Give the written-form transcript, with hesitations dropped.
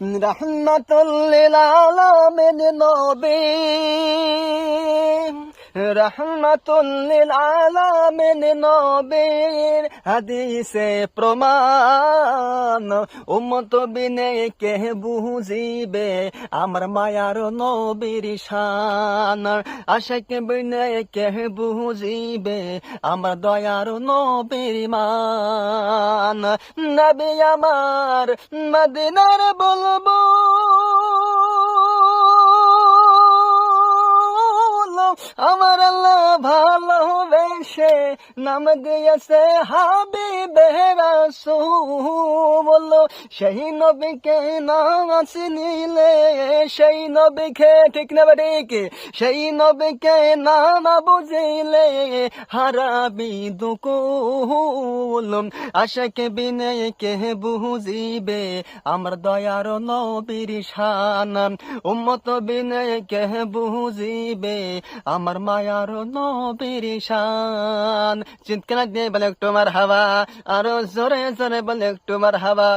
রাহমাতুল লিল আলামিন নবী, রাহমাতুল লিল আলামিন নবীর হাদিসে প্রমাণ। উম্মত বিনে কে বুঝিবে আমার মায়ার নবীর শান, আশিক বিনে কে বুঝিবে আমার দয়ার নবীর মান। নবী আমার মদিনার বলবো, আমার আল্লাহ ভালোবেসে নাম দিয়েছে হাবিবে রাসূল। সেই নবীকে না চিনিলে, সেই নবীকে ঠিক না ঠিক, সেই নবীকে না বুঝিলে হারাবি দুকুল। আশিক বিনে কে বুঝিবে আমার দয়ার নবীর শান, উম্মত বিনে কে বুঝিবে আমার মায়ার নবীর শান। চিৎকার দিয়ে বলে একটু মারহাবা, আরো জোরে জোরে বলে একটু মারহাবা।